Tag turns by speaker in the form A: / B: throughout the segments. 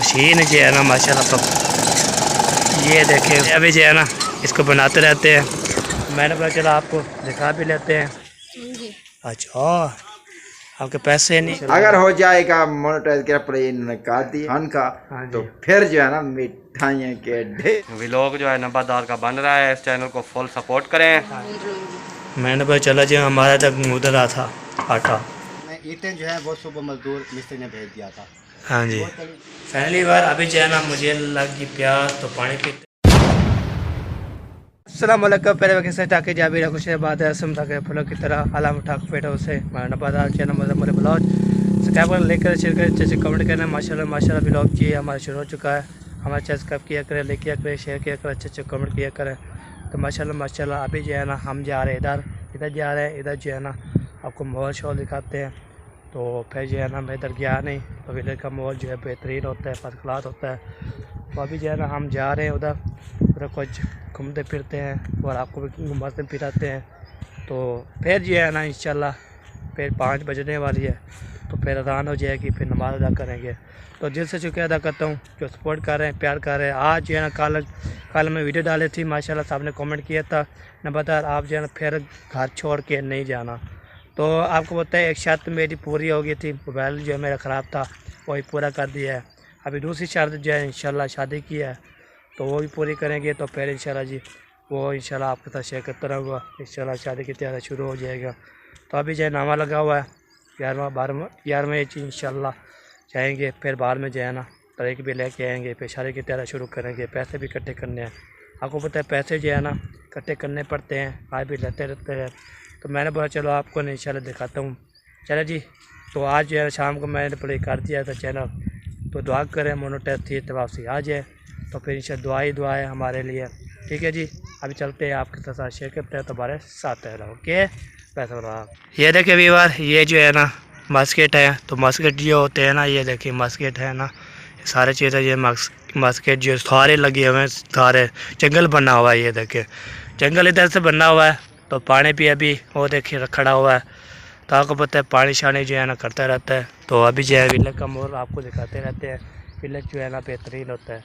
A: Machine जो है ना माशाल्लाह सब ये देखें अभी जो है ना इसको बनाते रहते हैं। मैंने बोला चलो आपको दिखा भी लेते हैं। अच्छा आपके पैसे नहीं
B: अगर हो जाएगा मोनेटाइज कर पर इन्होंने काट दिए खान का तो फिर जो है ना मिठाइयाँ के ढेर।
A: व्लॉग जो है नंबरदार का बन रहा है, इस चैनल को फुल सपोर्ट करें। मैंने बोला चला जी हमारा तक उधर रहा था आटा
C: ईटें जो है वो सुबह मजदूर मिस्त्री ने भेज दिया था।
A: हाँ जी पहली बार अभी जो है ना मुझे लगी प्यास तो पानी पीते। अस्सलाम वालेकुम पहले वक्त से टाके जा भी खुश बात है सुन सके फलों की तरह आलम उठा पेटों से नंबरदार चैनल मेरे ब्लॉग सब्सक्राइब लेकर शेयर करें अच्छे कमेंट करें। माशाल्लाह ब्लॉग जी हमारा शुरू हो चुका है। हमारे चैनल सब्सक्राइब किया करें, लाइक किया करें, शेयर किया करें, अच्छे कमेंट किया करें। तो माशाल्लाह अभी जो है ना हम जा रहे हैं इधर जा रहे हैं। इधर जो है ना आपको माहौल शोल दिखाते हैं। तो फिर जो है ना मैं इधर गया नहीं तो इधर का माहौल जो है बेहतरीन होता है, फर्स्ट क्लास होता है। तो अभी जो है ना हम जा रहे हैं उधर कुछ घूमते फिरते हैं और आपको भी घुमाते फिराते हैं। तो फिर जो है ना इंशाल्लाह फिर 5 बजने वाली है तो फिर अज़ान हो जाएगी, फिर नमाज़ अदा करेंगे। तो दिल से शुक्रिया अदा करता हूँ जो सपोर्ट कर रहे हैं, प्यार कर रहे हैं। आज जो है ना कल मैं वीडियो डाली थी, माशाल्लाह साहब ने कमेंट किया था नंबरदार आप जो है ना फिर घर छोड़ के नहीं जाना। तो आपको पता है एक शर्त मेरी पूरी हो गई थी, मोबाइल जो मेरा ख़राब था वही पूरा कर दिया है। अभी दूसरी शर्त जो है इंशाल्लाह शादी की है तो वो भी पूरी करेंगे। तो फिर इंशाल्लाह जी वो इंशाल्लाह आपके साथ शेयर करता रहूँगा। इंशाल्लाह शादी की तैयारी शुरू हो जाएगा। तो अभी जो है नामा लगा हुआ है 11वें इंशाल्लाह जाएंगे। फिर बाद में जो है ना तरीक भी लेके आएंगे, फिर शादी की तैयारी शुरू करेंगे। पैसे भी इकट्ठे करने हैं, आपको पता है पैसे जो है ना इकट्ठे करने पड़ते हैं, आज भी लेते रहते हैं। तो मैंने बोला चलो आपको इंशाल्लाह दिखाता हूँ। चलो जी तो आज जो है शाम को मैंने प्ले कर दिया था चैनल, तो दुआ करें मोनेटाइज थी तो वापसी आ जाए। तो फिर इंशाल्लाह दुआ है हमारे लिए, ठीक है जी। अभी चलते हैं आपके साथ शेयर करते हैं तो हमारे साथ है ओके पैसा रहा। ये देखिए वीवर ये जो है ना मास्केट है। तो मास्केट जो होते हैं ना ये देखिए मास्केट है ना सारे चीज़ें ये मास्केट जो सारे लगे हुए हैं, सारे जंगल बना हुआ है। ये देखिए जंगल इधर से बना हुआ है। तो पानी भी अभी वो देखिए खड़ा हुआ है। तो आपको पता है पानी शानी जो है ना करता रहता है। तो अभी जो है विलेज का मोर आपको दिखाते रहते हैं। विलेज जो है ना बेहतरीन होता है।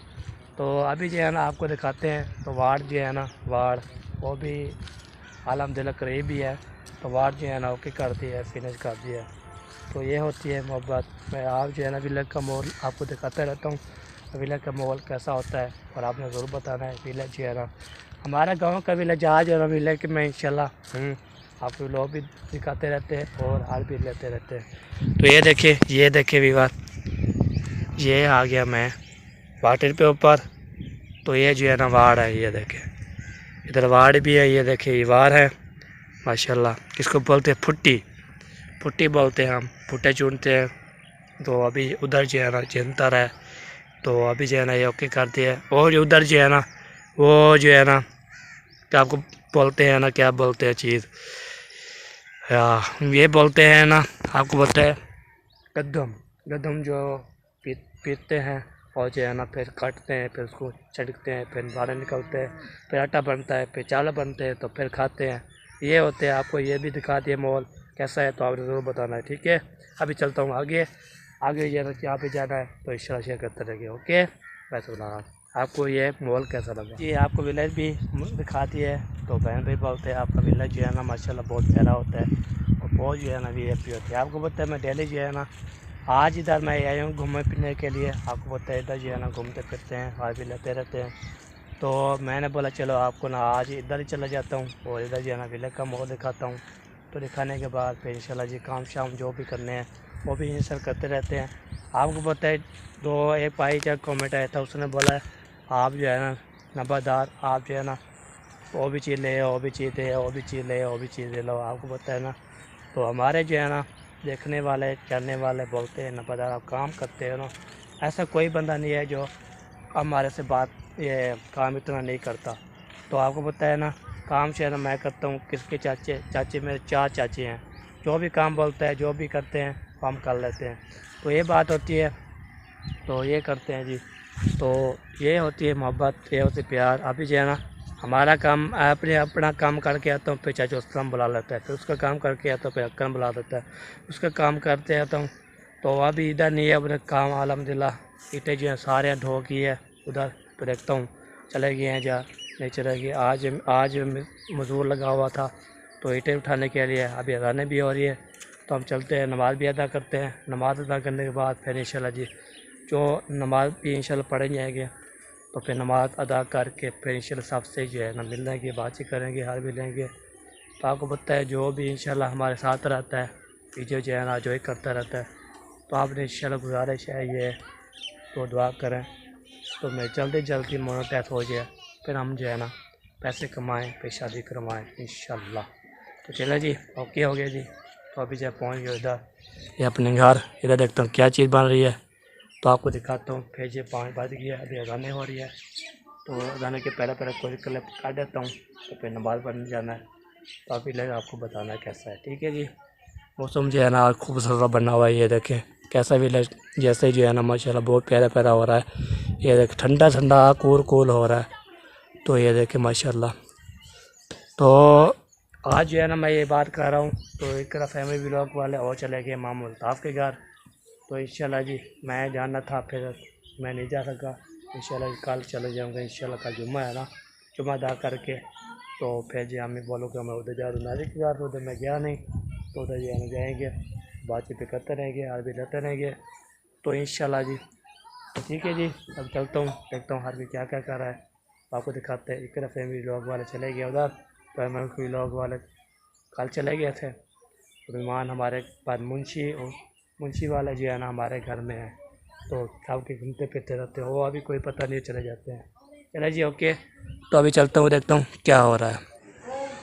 A: तो अभी जो है ना आपको दिखाते हैं। तो वार्ड जो है ना वार्ड वो भी अल्हम्दुलिल्लाह करीब ही है। तो वार्ड जो है ना ओके कर दी है, फिनिश कर दी है। तो ये होती है मोहब्बत। मैं आप जो है ना विलेज का माहौल आपको दिखाता रहता हूँ विलेज का माहौल कैसा होता है और आपने ज़रूर बताना है। विलेज जो है ना हमारा गांव का विलेज आज है ना विलेज में इंशाल्लाह आपको लोग भी दिखाते रहते हैं और हाल भी लेते रहते हैं। तो ये देखिए विवाद ये आ गया मैं वाटर पे ऊपर। तो ये जो है ना वाड़ है, ये देखें इधर वाड़ भी है। ये देखें ये वार है माशाल्लाह। किसको बोलते हैं फुट्टी बोलते हैं, हम फुट्टे चुनते हैं। तो अभी उधर जो है ना जंतर है। तो अभी जो है ना ये ओके कर दिया है। और उधर जो है ना वो जो है ना क्या आपको बोलते हैं ना क्या बोलते हैं चीज़ ये बोलते हैं ना आपको पता है गंदम जो पीटते हैं और जो है ना फिर काटते हैं, फिर उसको छिड़कते हैं, फिर बाहर निकलते हैं, फिर आटा बनता है, फिर चावल बनते हैं, तो फिर खाते हैं। ये होते हैं। आपको ये भी दिखा दिया माहौल कैसा है तो आपने ज़रूर बताना है, ठीक है। अभी चलता हूँ आगे जाना यहाँ पे जाना है तो इंशाल्लाह शेयर करते रहेंगे ओके। वैसे बना आपको ये माहौल कैसा लगा ये आपको विलेज भी दिखा दिया है। तो बहन भाई बोलते हैं आपका विलेज जो है ना माशाल्लाह बहुत प्यारा होता है और बहुत जो है ना VIP होती है। आपको पता है मैं डेली जो है ना आज इधर मैं आया हूँ घूमने फिरने के लिए। आपको पता है इधर जो है ना घूमते फिरते हैं, आज भी लेते रहते हैं। तो मैंने बोला चलो आपको ना आज इधर ही चला जाता हूँ और इधर जो है ना विलेज का माहौल दिखाता हूँ। तो दिखाने के बाद फिर इंशाल्लाह जी काम शाम जो भी करने हैं वो भी इंशाल्लाह करते रहते हैं। आपको पता है एक भाई जब कमेंट आया था उसने बोला आप जो है ना नंबरदार आप जो है ना वो भी चीज़ ले वो भी चीज़ दे वो भी चीज़ ले वो भी चीज़ ले लो। आपको पता है ना तो हमारे जो है ना देखने वाले जानने वाले बोलते हैं नंबरदार आप काम करते हो ना। ऐसा कोई बंदा नहीं है जो हमारे से बात ये काम इतना नहीं करता। तो आपको पता है ना काम से ना मैं करता हूँ। किसके चाचे मेरे 4 चाचे हैं, जो भी काम बोलते हैं जो भी करते हैं हम कर लेते हैं। तो ये बात होती है तो ये करते हैं जी। तो ये होती है मोहब्बत, ये होती है प्यार। अभी जो है ना हमारा काम अपना काम करके आता हूँ, फिर चाचा उसका बुला लेता है, फिर उसका काम करके आता हूँ, फिर अक्कन बुला देता है, उसका काम करते आता हूँ। तो अभी इधर नहीं है अपने काम अल्हम्दुलिल्लाह ईंटें जो हैं सारे ढो की है उधर, तो देखता हूँ चले गए हैं या नहीं चले गए। आज मजदूर लगा हुआ था तो ईंटें उठाने के लिए, अभी अज़ानें भी हो रही है तो हम चलते हैं, नमाज़ भी अदा करते हैं। नमाज़ अदा करने के बाद फिर इंशाल्लाह जी जो नमाज़ भी इंशाल्लाह पढ़े जाएंगे, तो फिर नमाज़ अदा करके फिर इंशाल्लाह सबसे जो है ना मिलेंगे, बातचीत करेंगे, हाल भी लेंगे। तो आपको पता है जो भी इंशाल्लाह हमारे साथ रहता है वीडियो जो है ना जो ही करता रहता है, तो आपने इंशाल्लाह गुजारिश है ये तो दुआ करें तो मैं जल्दी मोनेटाइज हो जाए, फिर हम जो है ना पैसे कमाएं, फिर शादी करवाएं इंशाल्लाह। तो चले जी, ओके हो गया जी। तो अभी जब पहुंच गए इधर, ये अपने घर, इधर देखता हूँ क्या चीज़ बन रही है तो आपको दिखाता हूँ। फिर ये 5 बज गया, अभी अज़ानें हो रही है, तो अज़ाने के पहले कोई क्लिप काट देता हूँ, तो फिर नमाज़ पढ़ने जाना है। तो अभी लगे आपको बताना है कैसा है, ठीक है जी। मौसम जो है ना खूबसूरत बना हुआ है, ये देखें कैसा विलेज जैसे जो है ना माशाल्लाह बहुत प्यारा हो रहा है। ये देखें ठंडा कूल हो रहा है, तो ये देखें माशाल्लाह। तो आज जो है ना मैं ये बात कर रहा हूँ, तो एक फैमिली व्लॉग वाले और चले गए मामू अल्ताफ़ के घर, तो इंशाल्लाह जी मैं जाना था, फिर मैं नहीं जा सका। इंशाल्लाह कल चले जाऊँगा, इंशाल्लाह कल जुम्मा है ना, जुम्मा अदा करके तो फिर जी हमें बोलो कि मैं उधर जा रहा हूँ नाजिक के घर, उधर मैं गया नहीं, तो उधर जो है ना जाएंगे, बातचीत करते रहेंगे, हाल भी लेते रहेंगे, तो इंशाल्लाह जी ठीक है जी। अब चलता हूँ, देखता हूँ हर भी क्या क्या कर रहा है, आपको दिखाते हैं। एक फैमिली व्लॉग वाले चले गए उधर, फैमिली व्लॉग वाले कल चले गए थे, तो मेहमान हमारे पास मुंशी वाला जो है ना हमारे घर में है, तो सब के घूमते फिरते रहते हैं, वो अभी कोई पता नहीं चले जाते हैं। चले जी ओके, तो अभी चलता हूँ, देखता हूँ क्या हो रहा है।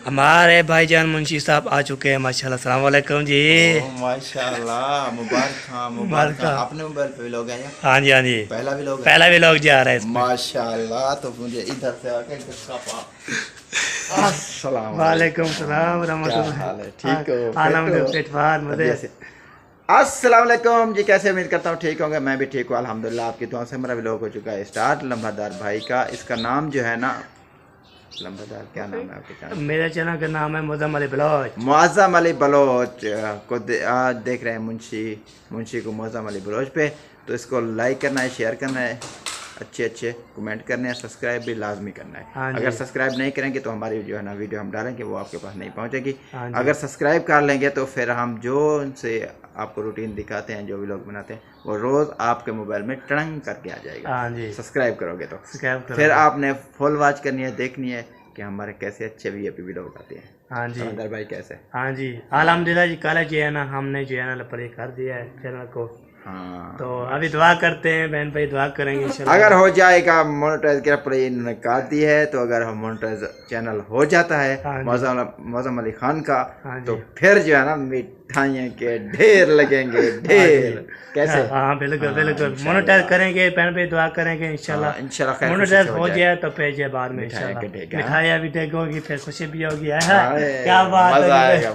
A: हमारे भाईजान मुंशी साहब आ चुके हैं माशाल्लाह। अस्सलाम वालेकुम जी।
B: माशाल्लाह, मुबारक। अपने मोबाइल पे भी लोग हैं?
A: हाँ जी
B: पहला भी लोग
A: जा रहा है इसमें।
B: माशाल्लाह। तो मुझे इधर से आके अस्सलाम
A: वालेकुम सलाम रहमतुल्लाह।
B: ठीक हो? अस्सलाम वालेकुम जी, कैसे? उम्मीद करता हूँ ठीक होंगे, मैं भी ठीक हूँ अल्हम्दुलिल्लाह। आपकी दुआ से मेरा व्लॉग हो चुका है स्टार्ट लम्बादार भाई का। इसका नाम जो है ना लम्बादार, क्या नाम है आपके चैनल?
A: मेरे चैनल का नाम है मुअज़्ज़म अली बलोच।
B: मुअज़्ज़म अली बलोच को देख रहे हैं मुंशी को मुअज़्ज़म अली बलोच पे, तो इसको लाइक करना है, शेयर करना है, अच्छे कमेंट करने हैं, सब्सक्राइब भी लाजमी करना है।
A: हाँ,
B: अगर सब्सक्राइब नहीं करेंगे तो हमारी जो है ना वीडियो हम डालेंगे वो आपके पास नहीं पहुंचेगी।
A: हाँ,
B: अगर सब्सक्राइब कर लेंगे तो फिर हम जो उनसे आपको रूटीन दिखाते हैं, जो भी लोग बनाते हैं, वो रोज़ आपके मोबाइल में टंग करके आ जाएगा।
A: हाँ जी,
B: सब्सक्राइब करोगे तो फिर आपने फुल वॉच करनी है, देखनी है कि हमारे कैसे अच्छे वीआईपी वीडियो आते हैं।
A: हाँ जी
B: समझदार भाई कैसे?
A: हाँ जी अल्हम्दुलिल्लाह जी। कल जो है ना हमने जो है ना प्ले कर दिया है चैनल को,
B: हाँ,
A: तो अभी दुआ करते हैं, बहन भाई दुआ करेंगे इंशाल्लाह।
B: अगर हो जाएगा मोनेटाइज के प्ले इन्होंने काट दी है, तो अगर हम मोनेटाइज चैनल हो जाता है मुअज़्ज़म अली खान का, तो फिर जो है ना मिठाइयों के ढेर लगेंगे, ढेर। कैसे?
A: हाँ बिल्कुल मोनेटाइज करेंगे, बहन भाई दुआ करेंगे इंशाल्लाह मोनेटाइज हो जाए, तो फिर जो बाद में इंशाल्लाह मिठाइयाँ भी देगी, फिर खुशी भी होगी। क्या बात है।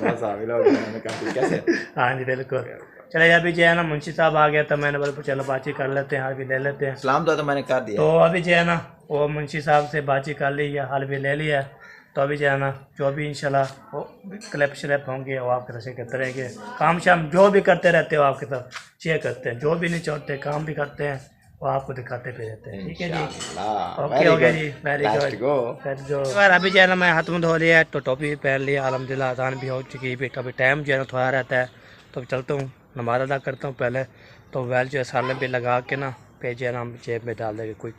A: हाँ जी बिल्कुल। चले अभी जो है ना मुंशी साहब आ गया, तो मैंने बोला चलो बातचीत कर लेते हैं, हाल भी ले लेते हैं।
B: सलाम तो मैंने कर दिया,
A: तो अभी जो है ना वो मुंशी साहब से बातचीत कर ली है, हाल भी ले लिया, तो अभी जो है ना जो भी इंशाल्लाह वो क्लिप श्लिप होंगे वो आपके साथ करते रहेंगे, काम शाम जो भी करते रहते हो आपके साथ शेयर करते हैं, जो भी नहीं छोड़ते काम भी करते हैं वो आपको दिखाते भी रहते हैं। ठीक है जी, ओके हो गया जी, वेरी गुड। अभी जो है ना मैं हाथ मुँह धो लिया, तो टोपी भी पहन लिया, अल्हम्दुलिल्लाह अज़ान भी हो चुकी है, अभी टाइम जो है ना थोड़ा रहता है, तो चलता हूँ नमाज़ अदा करता हूँ पहले, तो मोबाइल जो है साले पे लगा के ना फिर जो है ना हम जेब में डाल देंगे, कोई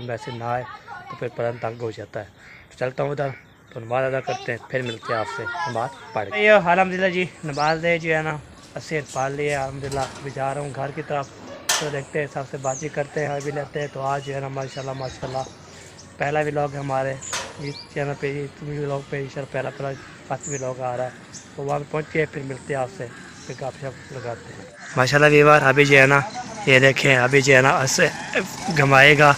A: मैसेज ना आए तो फिर पता तंग हो जाता है। तो चलता हूँ उधर, तो नमाज़ अदा करते हैं, फिर मिलते हैं आपसे। नमाज़ पढ़ ये अल्हम्दुलिल्लाह जी, नमाज जो है ना असर पढ़ लिया अल्हम्दुलिल्लाह। अभी जा रहा हूँ घर की तरफ, तो देखते हैं सबसे बातचीत करते हैं, भी लेते हैं। तो आज जो है ना माशाल्लाह पहला व्लॉग है हमारे इस चैनल पे, इस व्लॉग पे इंशाल्लाह पहला फर्स्ट व्लॉग आ रहा है, तो वहाँ पर पहुँच के फिर मिलते हैं आपसे, फिर काफ़ी लगाते हैं माशाल्लाह। व्यूअर अभी जो है ना ये देखें, अभी जो है ना ऐसे घुमाएगा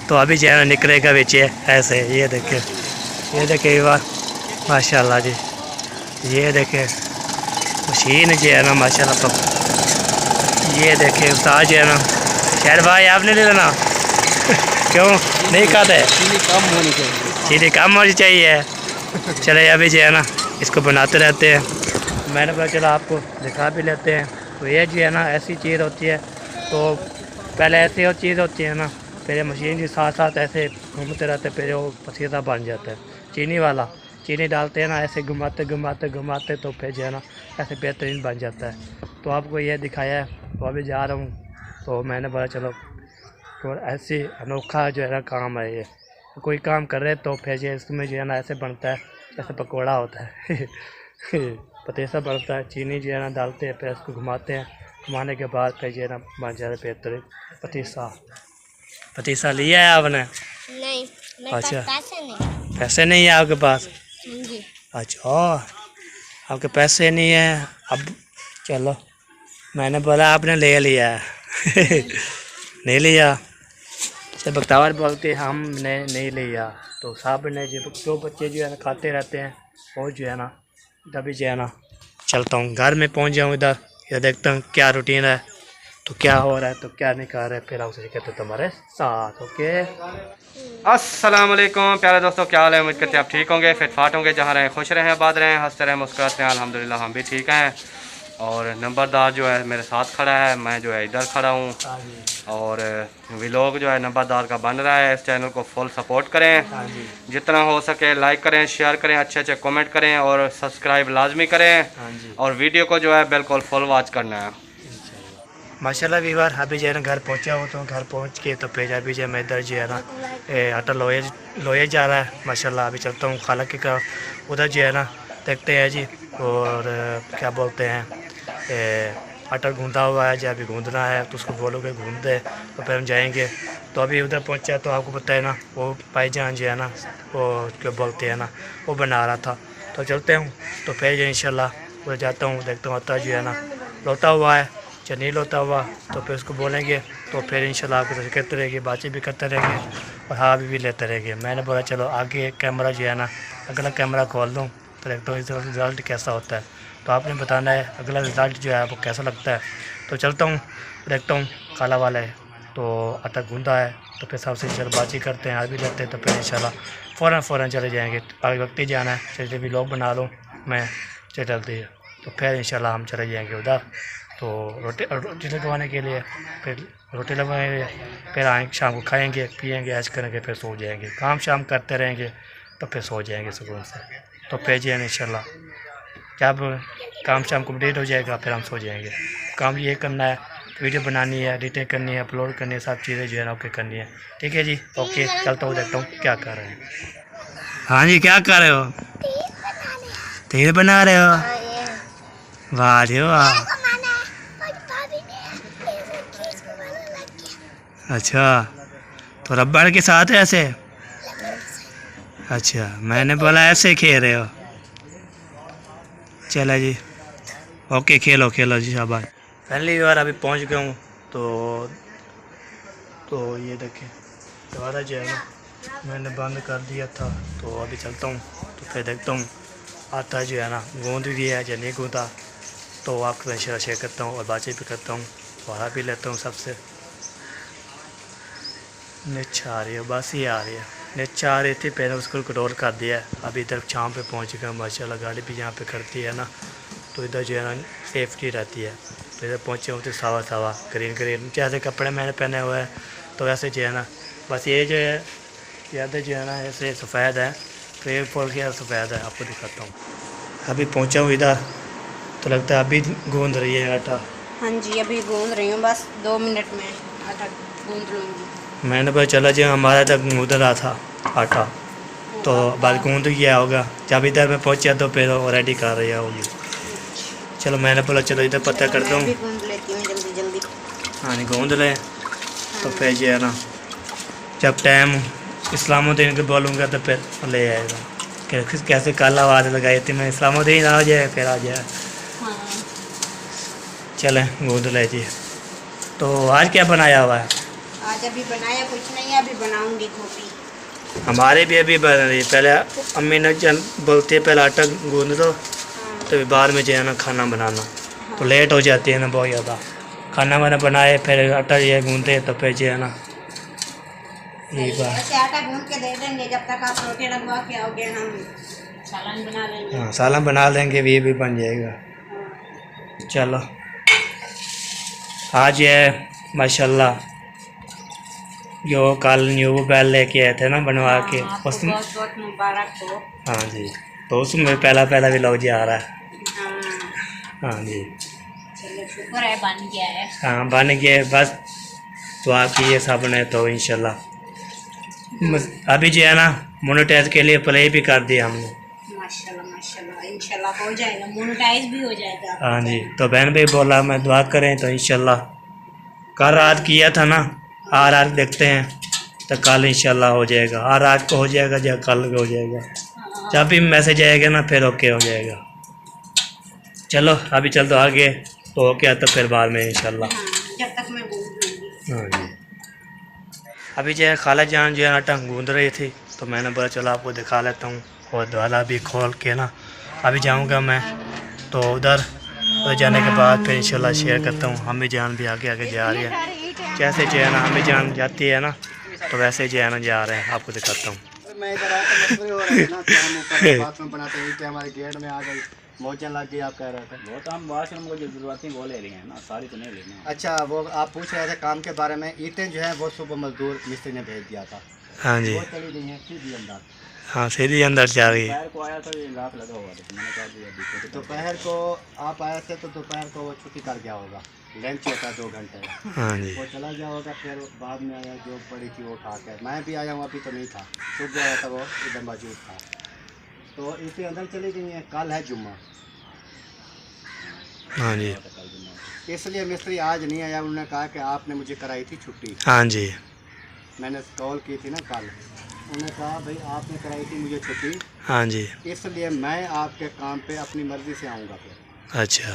A: तो अभी जो है ना निकलेगा बेचे ऐसे, ये देखें व्यूअर माशाल्लाह जी, ये देखें मशीन जो है ना माशाल्लाह। तो ये देखें उस्ताद जो है ना, शहर भाई आपने ले लेना क्यों नहीं खाते? चीनी कम होनी चाहिए। चले अभी जो है ना इसको बनाते रहते हैं, मैंने बोला चलो आपको दिखा भी लेते हैं। तो ये जो है ना ऐसी चीज़ होती है, तो पहले ऐसी और चीज़ होती है ना, फिर मशीन के साथ साथ ऐसे घूमते रहते, फिर वो पतीसा बन जाता है चीनी वाला। चीनी डालते हैं ना, ऐसे घुमाते घुमाते घुमाते तो फिर जो है ना ऐसे बेहतरीन बन जाता है। तो आपको ये दिखाया है, तो अभी जा रहा हूँ, तो मैंने बोला चलो तो ऐसी अनोखा जो है ना काम है ये। कोई काम कर रहे तो फिर ये इसमें जो है ना ऐसे बनता है, जैसे पकौड़ा होता है पतीसा बनता है, चीनी जो है ना डालते हैं, फिर इसको घुमाते हैं, घुमाने के बाद फिर जो है ना बन जाता है बेहतरीन पतीसा। पतीसा लिया है आपने?
D: नहीं, मेरे
A: अच्छा,
D: पास पैसे नहीं।
A: पैसे नहीं है आपके पास?
D: जी।
A: अच्छा, आपके पैसे नहीं है। अब चलो, मैंने बोला आपने ले लिया है नहीं लिया, जब बख्तावर बोलते हमने नहीं लिया, तो साहब ने जो बच्चे जो है ना खाते रहते हैं, वो जो है ना तभी जो है ना चलता हूँ, घर में पहुँच जाऊँ इधर, या देखता हूँ क्या रूटीन है, तो क्या हो रहा है, तो क्या नहीं कर रहे, फिर आपसे कहते तुम्हारे साथ। ओके, अस्सलाम वालेकुम प्यारे दोस्तों, क्या हाल है? उम्मीद करते हैं आप ठीक होंगे, फिट फाट होंगे, जहाँ रहें खुश रहें, आबाद रहें, हंसते रहें, मुस्कुराते रहें। अल्हम्दुलिल्लाह हम भी ठीक हैं। और नंबरदार जो है मेरे साथ खड़ा है, मैं जो है इधर खड़ा हूँ, और व्लॉग जो है नंबरदार का बन रहा है। इस चैनल को फुल सपोर्ट करें, जितना हो सके लाइक करें, शेयर करें, अच्छे अच्छे कमेंट करें, और सब्सक्राइब लाजमी करें, और वीडियो को जो है बिल्कुल फुल वॉच करना है। माशाल्लाह वीवर, अभी जो है ना घर पहुँचा हूँ, तो घर पहुँच के तो फिर अभी जो मैं इधर जो है ना आटा लोए जा रहा है माशाल्लाह। अभी चलता हूँ खाला की तरफ, उधर जो है ना देखते हैं जी, और क्या बोलते हैं आटा गूंदा हुआ है, जो अभी गूंदना है, तो उसको बोलोगे गूंद दे, तो फिर हम जाएंगे। तो अभी उधर पहुँचा तो आपको पता है ना, वो भाईजान जो है ना, वो क्या बोलते हैं ना, वो बना रहा था। तो चलते हूँ, तो फिर जो इंशाल्लाह उधर जाता हूँ, देखता हूँ आटा जो है ना लोता हुआ है, जब नहीं लोता हुआ तो फिर उसको बोलेंगे, तो फिर इंशाल्लाह आपको तो करते रहेंगे, बातचीत भी करते रहेंगे, और हाँ भी लेते रहेंगे। मैंने बोला चलो आगे कैमरा जो है ना, अगला कैमरा खोल दूँ, तो देखता हूँ इसका रिज़ल्ट कैसा होता है, तो आपने बताना है अगला रिज़ल्ट जो है आपको कैसा लगता है। तो चलता हूँ, देखता हूँ काला वाला है, तो आटा गूंदा है, तो फिर सबसे इंशाल्लाह बातचीत करते हैं, आ भी लेते हैं, तो फिर इंशाल्लाह फ़ौरन चले जाएँगे। आगे वक्त ही जाना है, जैसे भी लोग बना लूँ मैं चलती है, तो फिर इंशाल्लाह हम चले जाएँगे उधर, तो रोटी लगवाने के लिए, फिर रोटी लगवाएंगे, फिर आएँगे शाम को खाएंगे पिएंगे ऐश करेंगे, फिर सो जाएंगे, काम शाम करते रहेंगे, तो फिर सो जाएंगे सुकून से। तो फिर जी इंशाल्लाह जब काम शाम कंप्लीट हो जाएगा, फिर हम सो जाएंगे। काम ये करना है, वीडियो बनानी है, एडिटिंग करनी है, अपलोड करनी है, सब चीज़ें जो है ना ओके करनी है। ठीक है जी, ओके, चलता हूँ, देखता हूँ क्या कर रहे हैं। हाँ जी, क्या कर रहे हो? तेल बना रहे हो? वाह जी वाह। अच्छा, तो रबड़ के साथ ऐसे? अच्छा, मैंने बोला ऐसे खेल रहे हो। चला जी, ओके, खेलो जी, शाबाश। पहली बार अभी पहुंच गया हूँ, तो ये देखें दोबारा जो है ना मैंने बंद कर दिया था, तो अभी चलता हूँ, तो फिर देखता हूँ आता जो है ना गूंद भी है या नहीं गूंदा, तो आपके साथ शेयर करता हूँ और बातचीत भी करता हूँ, वहाँ भी लेता हूँ सबसे। नीचे आ रही है, बस ये आ रही है, नीचे आ रही थी, पहले उसको कंट्रोल कर दिया है। अभी इधर शाम पे पहुंच गया माशाल्लाह, गाड़ी भी यहाँ पे करती है ना, तो इधर जो है ना सेफ्टी रहती है। तो इधर पहुँचे हूँ तो सावा ग्रीन जैसे कपड़े मैंने पहने हुए हैं, तो वैसे जो है ना बस ये जो है ज़्यादा जो है ना ऐसे सफ़ेद है, पेड़ फूल के सफ़ेद है, आपको दिखाता हूँ। अभी पहुँचा हूँ इधर, तो लगता है अभी गूंद रही है आटा।
D: हाँ जी, अभी गूंद रही हूँ, बस 2 मिनट में आटा गूंद लूँगी।
A: मैंने पता चला जो हमारा तक गूंद रहा था आटा, तो बस गूंद गया होगा। जब इधर मैं पहुँचा तो फिर रेडी कर रही होगी। चलो मैंने बोला चलो इधर पता करता हूँ,
D: गूंद लेती हूँ जल्दी।
A: हाँ नहीं गूंद लें, तो फिर जो है ना जब टाइम इस्लामुद्दीन के बोलूँगा तो फिर ले आएगा। कैसे कल आवाज़ लगाई थी मैं, इस्लामुद्दीन आ जाए फिर आ जाए।
D: हाँ।
A: चलें गूंद ले जी। तो आज क्या बनाया हुआ है?
D: आज अभी बनाया कुछ नहीं है, अभी बनाऊंगी गोभी।
A: हमारे भी अभी बन रही है। पहले अम्मी ने बोलती है पहले आटा गूंद दो, तो बाद में जो है ना खाना बनाना, तो लेट हो जाती है ना बहुत ज़्यादा। खाना वाना बनाए फिर आटा ये गूंदे, तो फिर जो है ना यही बात।
D: ऐसे आटा गूंद के दे देंगे, जब तक आप रोटी लगवा के आओगे हम सालन बना लेंगे।
A: हाँ सालन बना लेंगे, ये भी बन जाएगा। चलो आज ये माशाल्लाह जो कल न्यू बैल लेके आए थे ना बनवा के
D: आपको
A: उसमें।
D: बहुत बहुत मुबारक हो।
A: हाँ जी, तो उसमें पहला भी लॉग जी आ रहा है।
D: हाँ
A: हाँ जी,
D: चलो शुक्र है बन गया है।
A: हाँ बन गए बस। तो आपकी ये सब ने तो इंशाल्लाह अभी जो है ना मोनेटाइज के लिए प्ले भी कर दिया हमने।
D: माशाल्लाह इंशाल्लाह हो जाएगा, मोनेटाइज भी हो जाएगा आपका
A: हाँ जी,
D: चैनल।
A: तो बहन भाई बोला मैं दुआ करें तो इंशाल्लाह। कल रात किया था ना, आज रात देखते हैं तो कल इंशाल्लाह हो जाएगा। आज रात को हो जाएगा या कल को हो जाएगा,
D: हाँ,
A: जब भी मैसेज आएगा ना फिर ओके हो जाएगा। चलो अभी चल दो आगे, तो ओके तो फिर बाद में इंशाल्लाह।
D: हाँ, जब तक मैं बोल दूँगी।
A: हाँ जी, अभी जो है खाला जान जो है आटा गूंद रही थी, तो मैंने बोला चलो आपको दिखा लेता हूँ। और द्वाला भी खोल के ना अभी जाऊँगा मैं तो उधर जाने के बाद फिर इंशाल्लाह शेयर करता हूँ। हमें जान भी आगे आगे जा रही है, जैसे जो है ना हमें जान जाती है ना तो वैसे जो है ना जा रहे हैं, आपको दिखाता हूँ।
C: मैं इधर आया तो मसले हो रहे थे ना कि हम ऊपर बाथरूम बनाते हैं, ईंटें हमारे गेट में आ गई, मोचन लग गई, आप कह रहे थे।
E: वो तो हम वाशरूम को जो जरूरत है वो ले रही हैं ना, सारी तो नहीं लेनी।
C: अच्छा, वो आप पूछ रहे थे काम के बारे में। ईंटें जो है वो सुबह मजदूर मिस्त्री ने भेज दिया था,
A: हाँ जी,
C: वो चली गई हैं सीधी अंदर।
A: हाँ सीधी अंदर जा रही है।
E: दोपहर को आया तो ये रात लगा हुआ था, मैंने कहा कि अभी छुट्टी तो
C: दोपहर को आप आए थे तो दोपहर को वो छुट्टी कर गया होगा, लंच होता है 2 घंटे का,
A: हाँ जी,
C: वो चला गया होगा। फिर बाद में आया जो पड़ी थी वो उठा के, मैं भी आया हूँ, अभी तो नहीं था, सुबह आया था वो इधर मौजूद था। तो इसी अंदर चली गई हैं। कल है जुम्मा,
A: हाँ जी,
C: इसलिए मिस्त्री आज नहीं आया। उन्होंने कहा कि आपने मुझे कराई थी छुट्टी,
A: हाँ जी,
C: मैंने कॉल की थी ना कल। उन्होंने कहा भाई आपने कराई थी मुझे छुट्टी,
A: हाँ जी,
C: इसलिए मैं आपके काम पे अपनी मर्ज़ी से आऊँगा। फिर
A: अच्छा,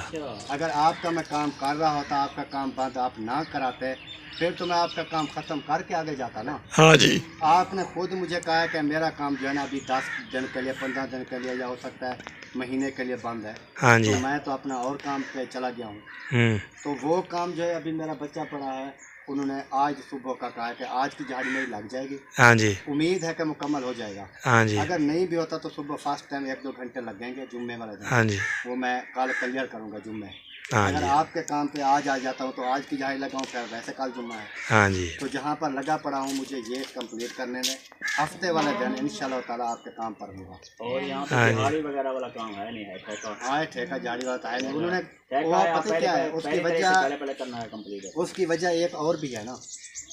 C: अगर आपका मैं काम कर रहा होता, आपका काम बंद आप ना कराते, फिर तो मैं आपका काम ख़त्म करके आगे जाता ना।
A: हाँ जी,
C: आपने खुद मुझे कहा कि मेरा काम जो है ना अभी 10 दिन के लिए, 15 दिन के लिए, या हो सकता है महीने के लिए बंद है,
A: हाँ जी,
C: तो मैं तो अपना और काम पे चला गया हूँ। तो वो काम जो है अभी मेरा बच्चा पड़ा है, उन्होंने आज सुबह का कहा कि आज की झाड़ी मेरी लग जाएगी,
A: हाँ जी,
C: उम्मीद है कि मुकम्मल हो जाएगा।
A: हाँ जी,
C: अगर नहीं भी होता तो सुबह फर्स्ट टाइम 1-2 घंटे लगेंगे जुम्मे वाले दिन,
A: हाँ जी,
C: वो मैं कल क्लियर करूँगा जुम्मे।
A: हाँ
C: अगर
A: जी,
C: आपके काम पे आज आ जाता हूँ तो आज की झाड़ी लगाऊँ, फिर वैसे कल जुम्मा है।
A: हाँ जी,
C: तो जहाँ पर लगा पड़ा हूँ मुझे ये कंप्लीट करने दें, हफ्ते वाले दिन इंशाल्लाह ताला आपके काम पर होगा।
E: और यहाँ
A: हाँ
E: पे
A: जी।
E: झाड़ी वगैरह वाला काम है नहीं है, ठेका
C: हाँ, ठेका झाड़ी वाला तो है नहीं। उन्होंने
E: ठेका
C: वो
E: है,
C: पता क्या है उसकी वजह,
E: पहले करना है कंप्लीट।
C: उसकी वजह एक और भी है ना,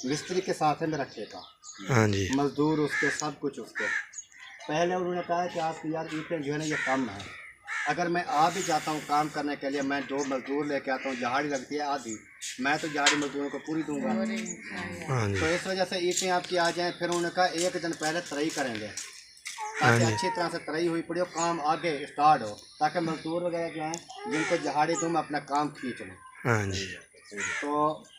C: मिस्त्री के साथ है मेरा ठेका,
A: हाँ जी,
C: मजदूर उसके, सब कुछ उसके। पहले उन्होंने कहा कि आपकी यार ईंटें जो है ना ये कम है, अगर मैं आ भी जाता हूँ काम करने के लिए, मैं 2 मजदूर लेके आता हूँ, झाड़ी लगती है आधी, मैं तो झाड़ी मजदूरों को पूरी दूंगा।
A: हाँ जी,
C: तो इस वजह से ईंटें आपकी आ जाएं। फिर उन्होंने कहा 1 दिन पहले तराई करेंगे,
A: हाँ
C: ताकि
A: जी,
C: अच्छी तरह से तराई हुई पड़ी हो, काम आगे स्टार्ट हो, ताकि मजदूर वगैरह जो हैं जिनको झाड़ी दूँ मैं अपना काम खींच लूँ।
A: हाँ जी,
C: तो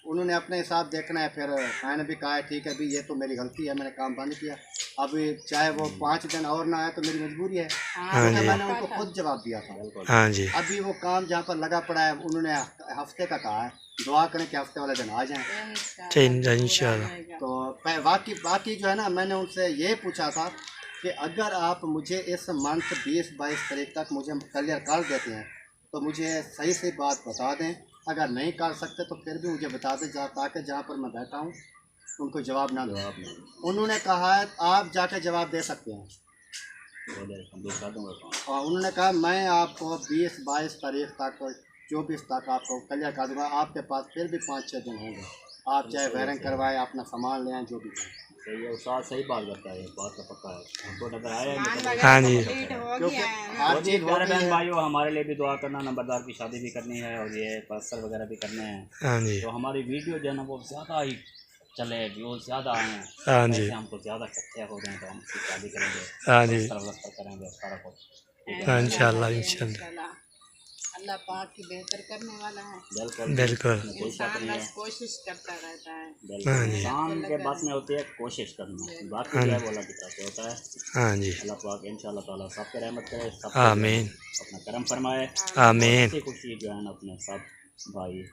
C: उन्होंने अपने हिसाब देखना है। फिर मैंने भी कहा है ठीक है, अभी ये तो मेरी गलती है, मैंने काम बंद किया, अभी चाहे वो 5 दिन और ना आए तो मेरी मजबूरी है।
A: हाँ
C: क्योंकि
A: जी,
C: मैंने उनको खुद जवाब दिया था।
A: हाँ जी,
C: अभी वो काम जहाँ पर लगा पड़ा है, उन्होंने हफ्ते का कहा है, दुआ करें कि हफ्ते वाले दिन आ जाएं।
A: इंशाल्लाह,
C: तो बाकी जो है ना, मैंने उनसे ये पूछा था कि अगर आप मुझे इस मंथ 20-22 तारीख तक मुझे क्लियर कर देते हैं तो मुझे सही से बात बता दें, अगर नहीं कर सकते तो फिर भी मुझे बता दें, ताकि जहाँ पर मैं बैठा हूँ उनको जवाब ना दो। उन्होंने कहा है आप जाके जवाब दे सकते हैं, और उन्होंने कहा मैं आपको 20-22 तारीख तक, 24 तक आपको क्लियर कर दूँगा। आपके पास फिर भी 5-6 दिन होंगे, आप चाहे वायरिंग करवाएं, अपना सामान ले आएं, जो भी करें।
E: सही है, उस्ताद सही बात करता है, बात का पक्का है। हमको नजर आया है
A: हाँ जी,
C: क्योंकि हर चीज़ हो
E: प्यारे
C: गई
E: बहन
C: है।
E: भाइयों, हमारे लिए भी दुआ करना, नंबरदार की शादी भी करनी है और ये पास्टर वगैरह भी करने हैं,
A: हाँ जी,
E: तो हमारी वीडियो जो है ना वो ज़्यादा ही चले, व्यूज ज़्यादा आए हैं,
A: हाँ जी,
E: ऐसे हमको ज़्यादा इकट्ठे हो जाए तो हम उसकी शादी करेंगे,
A: हाँ जी,
E: वस्त्र करेंगे सारा कुछ।
A: हाँ, इंशाल्लाह इंशाल्लाह,
F: अल्लाह पाक की बेहतर करने वाला है।
E: बिल्कुल
A: बिल्कुल,
E: कोई शक
F: इंसान
E: नहीं है।
F: बस कोशिश करता रहता है।
E: बिल्कुल
A: हाँ जी,
E: इंसान के बस में होती है कोशिश करना, बाकी
A: हाँ
E: जो है
A: जी,
E: वो अल्लाह की तरफ से होता है।
A: हाँ जी,
E: अल्लाह पाक इंशाल्लाह ताला सब पे रहमत करे, सब
A: आमीन,
E: अपना करम फरमाए,
A: आमीन,
E: खुशी खुशी जो है ना अपने सब भाई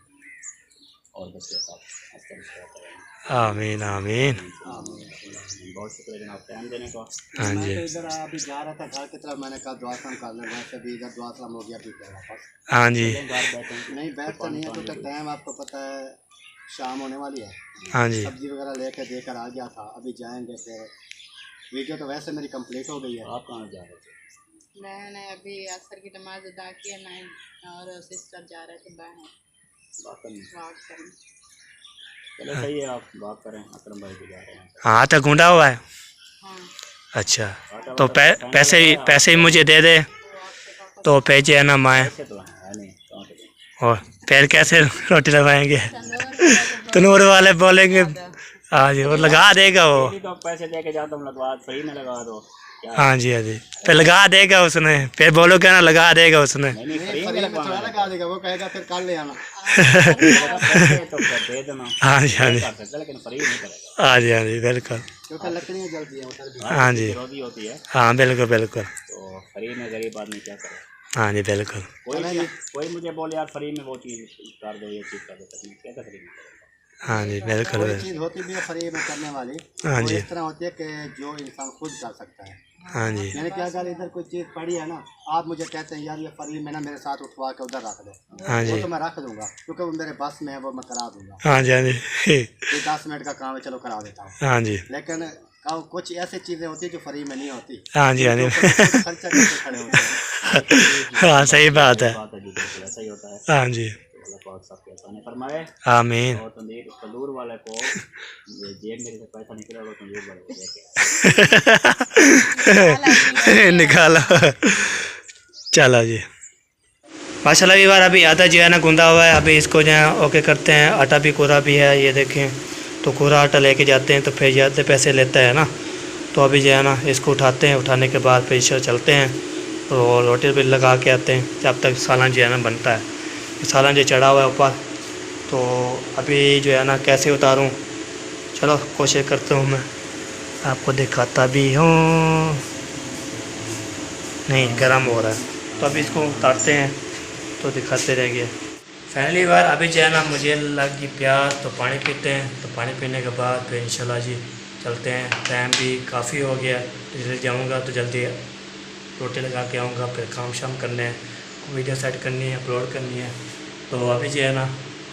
E: और बच्चे सब हंसते मुस्कुराते रहें।
A: आमीन, आमीन,
E: बहुत शुक्रिया जनाब टाइम देने का।
A: हाँ
C: मैं
A: जी,
C: तो इधर अभी जा रहा था घर की तरफ, मैंने कहा दुआ सलाम कर लें, वैसे भी इधर दुआ सलाम हो गया, भी वापस
A: हाँ जी,
E: घर बैठे
C: नहीं बैठता नहीं है क्योंकि टाइम आपको पता है शाम होने वाली है,
A: हाँ जी।
C: सब्जी वगैरह लेकर देकर आ गया था, अभी जाएंगे। फिर वीडियो तो वैसे मेरी कंप्लीट हो गई है।
E: आप कहाँ जा रहे थे?
F: मैंने अभी असर की नमाज अदा की है, मैं और सिस्टर जा रहे थे बाहर
E: बात करनी।
F: वॉक करने।
E: चलो सही है, आप बात करें, अकरम भाई भी जा रहे हैं।
A: हाँ आटा गूंदा हुआ है।
F: हाँ
A: अच्छा तो पैसे ही मुझे दे दे तो भेजे है ना माए।
E: ऐसे तो है नहीं, कहाँ से दें?
A: और फिर कैसे रोटी लगाएंगे? तनूर वाले बोलेंगे हाँ जी, वो लगा देगा वो।
E: तो आप पैसे दे के जाता हूँ, लगवा फ्री में लगा दो क्या?
A: हाँ जी हाँ जी, फिर लगा देगा उसने, फिर बोलो क्या ना लगा देगा उसने।
E: नहीं नहीं,
C: नहीं,
E: फ्री में
C: फ्री में
E: लगवाना
C: थोड़ा
E: है।
C: लगा देगा, वो कहेगा फिर कल ले आना।
E: पैसे तो फिर दे देना।
A: हाँ जी हाँ जी
E: कर सकते, लेकिन फ्री नहीं करेगा।
A: हाँ जी हाँ जी बिल्कुल।
C: क्योंकि लकड़ियाँ जलती हैं उधर भी।
A: हाँ जी
E: विरोधी होती है,
A: हाँ बिल्कुल बिल्कुल।
E: तो फ्री में गरीब आदमी क्या करे?
A: हाँ जी बिल्कुल।
E: कोई मुझे बोले यार फ्री में वो चीज़ कर दो, ये चीज़ कर दो, तो मैं क्या फ्री में करूँगा?
A: हाँ जी बिल्कुल
C: कोई
A: बिल्कुल।
C: चीज़ होती भी है फ्री में करने वाली,
A: हाँ
C: वो
A: जी
C: इस तरह होती है कि जो इंसान खुद कर सकता है।
A: हाँ जी
C: मैंने क्या अगर इधर कोई चीज़ पड़ी है ना, आप मुझे कहते हैं यार ये फ्री में ना मेरे साथ उठवा के उधर रख दो,
A: हाँ
C: वो
A: जी
C: तो मैं रख दूंगा, क्योंकि वो मेरे बस में है, वो मैं करा दूंगा।
A: हाँ जी हाँ जी
C: ये 10 मिनट का काम है, चलो करा देता हूँ।
A: हाँ जी
C: लेकिन कुछ ऐसी चीज़ें होती है जो फ्री में नहीं होती,
A: हाँ जी हाँ जी
C: खर्चा करके खड़े होते हैं।
A: हाँ सही बात है।
E: बात है जी, बिल्कुल ऐसा ही होता है।
A: हाँ जी
E: तो अल्लाह पाक सबके आसानी फरमाए।
A: आमीन।
E: और तंदूर वाले को ये जेब मेरे से पैसा निकला, वो तंदूर वाले को दे के
A: निकाला। चलो जी माशाल्लाह। ये बार अभी आटा जो है ना गूंदा हुआ है, अभी इसको जो है ओके करते हैं। आटा भी कोरा भी है, ये देखें, तो कोरा आटा लेके जाते हैं तो फिर ज़्यादा पैसे लेता है ना। तो अभी जो है ना इसको उठाते हैं, उठाने के बाद फिर इसे चलते हैं और रोटी भी लगा के आते हैं जब तक सालन जो है ना बनता है। सालन जो चढ़ा हुआ है ऊपर, तो अभी जो है ना कैसे उतारूं, चलो कोशिश करता हूँ, मैं आपको दिखाता भी हूँ। नहीं गर्म हो रहा है, तो अभी इसको उतारते हैं तो दिखाते रहेंगे। फाइनली बार अभी जो है ना मुझे लगी प्यास, तो पानी पीते हैं। तो पानी पीने के बाद फिर इंशाल्लाह जी चलते हैं। टाइम भी काफ़ी हो गया, तो जल्दी जाऊँगा तो जल्दी रोटी लगा के आऊँगा, फिर काम शाम करने हैं, वीडियो सेट करनी है, अपलोड करनी है। तो अभी जो है ना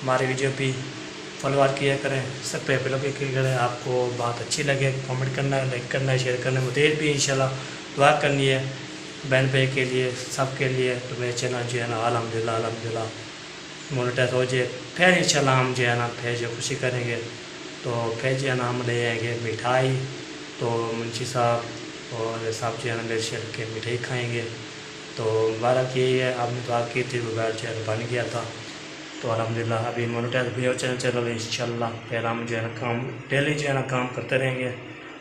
A: हमारी वीडियो भी फॉलोअर किया करें, सब पे लोग करें। आपको बात अच्छी लगे कमेंट करना है, लाइक करना है, शेयर करना है। मुझे भी इंशाल्लाह दुआ करनी है बहन भाई के लिए, सब के लिए। तो मेरे चैनल जो है ना अल्हम्दुलिल्लाह मोनेटाइज हो जाए, फिर इंशाल्लाह हम जो है ना फिर जो खुशी करेंगे। तो फिर जो है ना हम ले आएंगे मिठाई, तो मुंशी साहब और साहब जो है ना मेरे शेर के मिठाई खाएँगे। तो मुबारक यही है, आपने दुआ की थी, मोबाइल जो है बन गया था। तो अल्हम्दुलिल्लाह अभी मोनेटाइज भी हो चैनल इंशाल्लाह। फिर हम जो है ना काम डेली जो है ना काम करते रहेंगे,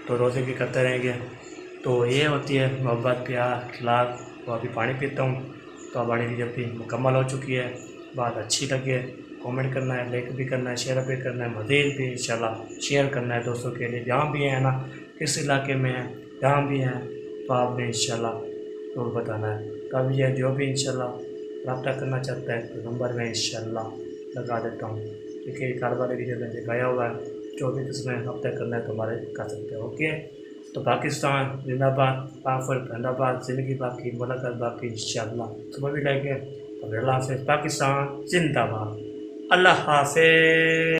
A: तो रोज़े भी करते रहेंगे। तो ये होती है मोहब्बत, प्यार, खिलाफ। तो अभी पानी पीता हूँ। तो हमारी वीडियो भी मुकम्मल हो चुकी है। बात अच्छी लगे कमेंट करना है, लाइक भी करना है, शेयर भी करना है, मज़ीद भी इंशाल्लाह शेयर करना है दोस्तों के लिए, जहाँ भी है ना, किस इलाके में है, जहाँ भी हैं, तो आपने इंशाल्लाह तो बताना है। तो अभी यह जो भी इंशाल्लाह रब्ता करना चाहता है तो नंबर में इंशाल्लाह लगा देता हूँ, क्योंकि कारोबार वीडियो में दिखाया हुआ है। जो भी किसी में रब्ता करना है तो हमारे कर सकते हैं। ओके, तो पाकिस्तान जिंदाबाद, पाफर जिंदाबाद, ज़िंदगी बाकी, मुलाकात बाकी इंशाल्लाह। सुबह भी लाएंगे। तो अल्लाह हाफ़िज़। पाकिस्तान जिंदाबाद। अल्लाह हाफ़िज़।